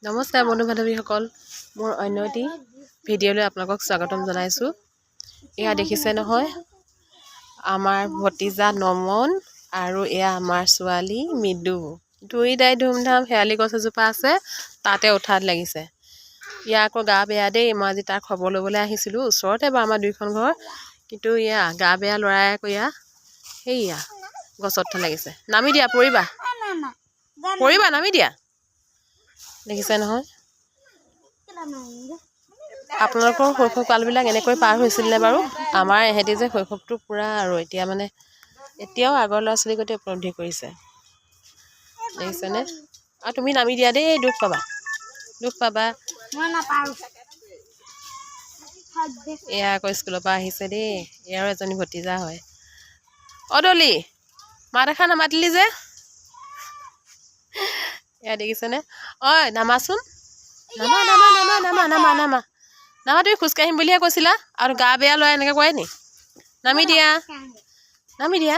নমস্কাৰ বন্ধু বান্ধৱীসকল, মোৰ অন্য এটি ভিডিঅ'লৈ আপোনালোকক স্বাগতম জনাইছোঁ। এয়া দেখিছে নহয়, আমাৰ ভতিজা নমন আৰু এয়া আমাৰ ছোৱালী মৃদু। দুইটাই ধুমধাম শেৱালি গছ এজোপা আছে, তাতে উঠাত লাগিছে। ইয়াৰ আকৌ গা বেয়া দেই। মই আজি তাৰ খবৰ ল'বলৈ আহিছিলোঁ। ওচৰতে বাৰু আমাৰ দুইখন ঘৰ, কিন্তু ইয়া গা বেয়া ল'ৰাই আকৌ ইয়া সেইয়া গছত উঠাত লাগিছে। নামি দিয়া, পৰিবা পৰিবা, নামি দিয়া। দেখিছে নহয়, আপোনালোকৰ শৈশৱ কালবিলাক এনেকৈ পাৰ হৈছিলনে বাৰু? আমাৰ এহেঁতি যে শৈশৱটো পূৰা আৰু এতিয়া মানে এতিয়াও আগৰ ল'ৰা ছোৱালীৰ গতে উপলব্ধি কৰিছে। দেখিছেনে? আৰু তুমি নামি দিয়া দেই, দুখ পাবা, দুখ পাবা। এয়া আকৌ স্কুলৰ পৰা আহিছে দেই। এয়াৰো এজনী ভতিজা হয়। অদলি, মাত এষাৰ নামাতিলি যে? এয়া দেখিছেনে? ঐ নামাচোন, নামা নামা নামা নামা নামা নামা নামা। তুমি খোজকাঢ়িম বুলিহে কৈছিলা, আৰু গা বেয়া ল'ৰাই এনেকৈ কয় নি? নামি দিয়া, নামি দিয়া,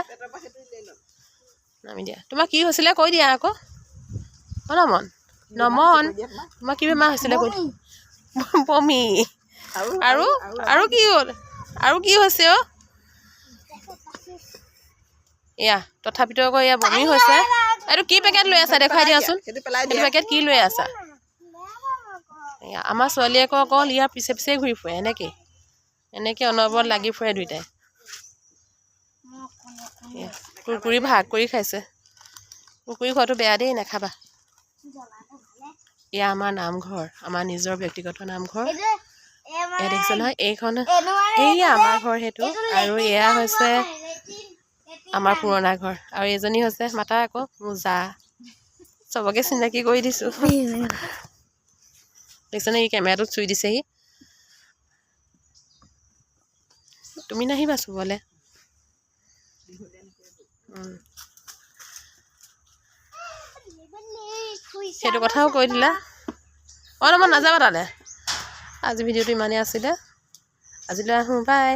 নামি দিয়া। তোমাৰ কি হৈছিলে কৈ দিয়া আকৌ। অ নমন, নমন, তোমাৰ কি বেমাৰ হৈছিলে কৈ দিয়া। বমি। আৰু আৰু কি হ'ল? আৰু কি হৈছে অ? এয়া তথাপিতো আকৌ এয়া বমি হৈছে। এইটো কি পেকেট লৈ আছা দেখুৱাই দিয়াচোন। সেইটো পেকেট কি লৈ আছা? এয়া আমাৰ ছোৱালীয়ে আকৌ অকল ইয়াৰ পিছে পিছে ঘূৰি ফুৰে। এনেকৈ অনবৰত লাগি ফুৰে দুইটাই। কুৰকুৰি ভাগ কৰি খাইছে। কুৰকুৰি খোৱাটো বেয়া দেই, নাখাবা। এয়া আমাৰ নামঘৰ, আমাৰ নিজৰ ব্যক্তিগত নামঘৰ। এয়া দেখিছে নহয়, এইখন এইয়া আমাৰ ঘৰ সেইটো, আৰু এয়া হৈছে আমাৰ পুৰণা ঘৰ। আৰু এজনী হৈছে মাতা আকৌ মোজা। চবকে চিনাকি কৰি দিছোঁ। দেখিছেনে, এই কেমেৰাটোত চুই দিছেহি। তুমি নাহিবা চুবলৈ। সেইটো কথাও কৈ দিলা। অঁ মই নাযাবা তালৈ। আজি ভিডিঅ'টো ইমানেই আছিলে। আজিলৈ আহোঁ, বাই।